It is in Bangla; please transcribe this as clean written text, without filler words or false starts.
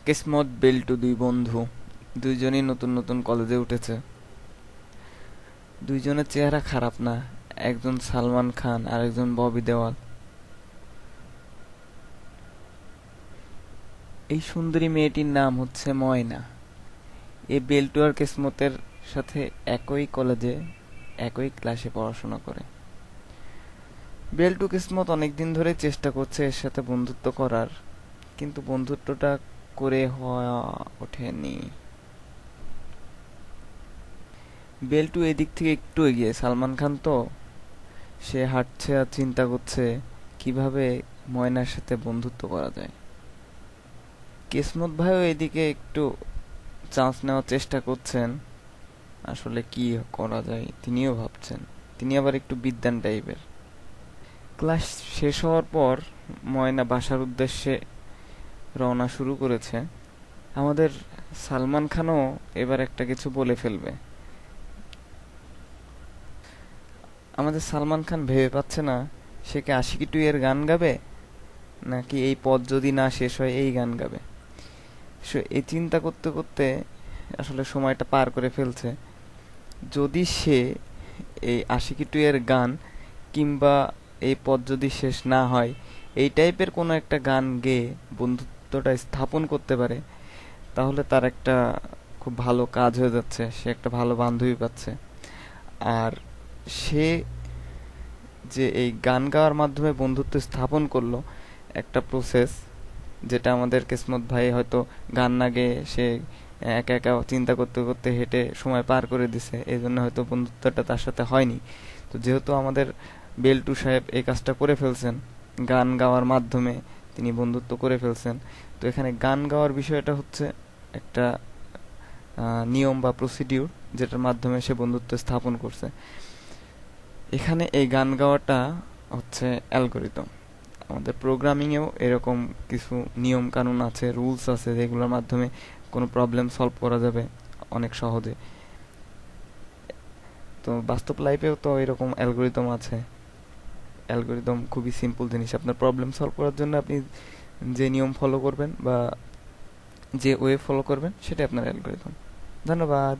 কিসমত বেল্টু দুই বন্ধু, দুইজনই নতুন নতুন কলেজে উঠেছে। দুইজনের চেহারা খারাপ না, একজন সালমান খান আর একজন ববি দেওয়াল। এই সুন্দরী মেয়েটির নাম হচ্ছে ময়না। এ বেল্টু আর কিসমতের সাথে একই কলেজে একই ক্লাসে পড়াশোনা করে। বেল্টু কিসমত অনেকদিন ধরে চেষ্টা করছে এর সাথে বন্ধুত্ব করার, কিন্তু বন্ধুত্বটা করে হওয়া ওঠেনি। বেল্টু এদিক থেকে একটু এগিয়ে, সালমান খান তো, সে হাঁটছে আর চিন্তা করছে কিভাবে ময়নার সাথে বন্ধুত্ব করা যায়। কিসমত ভাইও এদিকে একটু চান্স নেওয়ার চেষ্টা করছেন, আসলে কি করা যায় তিনিও ভাবছেন। তিনি আবার একটু বিদ্বান টাইপের। ক্লাস শেষ হওয়ার পর ময়না বাসার উদ্দেশ্যে রওনা শুরু করেছে। আমাদের সালমান খানও এবার একটা কিছু বলে ফেলবে। আমাদের সালমান খান ভেবে পাচ্ছে না সে কি আশিকি টু এর গান গাবে, নাকি এই পথ যদি না শেষ হয় এই গান গাবে। সে এই চিন্তা করতে করতে আসলে সময়টা পার করে ফেলছে। যদি সে এই আশিকি টু এর গান কিংবা এই পথ যদি শেষ না হয় এই টাইপের কোনো একটা গান গেয়ে বন্ধুত্বটা স্থাপন করতে পারে, তাহলে তার একটা খুব ভালো কাজ হয়ে যাচ্ছে, সে একটা ভালো বান্ধবী পাচ্ছে। আর সে যে এই গান গাওয়ার মাধ্যমে বন্ধুত্ব স্থাপন করলো, একটা প্রসেস, যেটা আমাদের কিসমত ভাই হয়তো গান না গেয়ে সে একা একা চিন্তা করতে করতে হেঁটে সময় পার করে দিছে, এই জন্য হয়তো বন্ধুত্বটা তার সাথে হয়নি। তো যেহেতু আমাদের বেল্টু সাহেব এই কাজটা করে ফেলছেন, গান গাওয়ার মাধ্যমে তিনি বন্ধুত্ব করে ফেলছেন, তো এখানে গান গাওয়ার বিষয়টা হচ্ছে একটা নিয়ম বা প্রসিডিউর, যেটার মাধ্যমে সে বন্ধুত্ব স্থাপন করছে। এখানে এই গান গাওয়াটা হচ্ছে অ্যালগোরিদম। আমাদের প্রোগ্রামিংয়েও এরকম কিছু নিয়ম কানুন আছে, রুলস আছে, যেগুলোর মাধ্যমে কোনো প্রবলেম সলভ করা যাবে অনেক সহজে। তো বাস্তব লাইফেও তো এরকম অ্যালগোরিদম আছে। অ্যালগোরিদম খুবই সিম্পল জিনিস, আপনার প্রবলেম সলভ করার জন্য আপনি যে নিয়ম ফলো করবেন বা যে ওয়ে ফলো করবেন সেটাই আপনার অ্যালগোরিদম। ধন্যবাদ।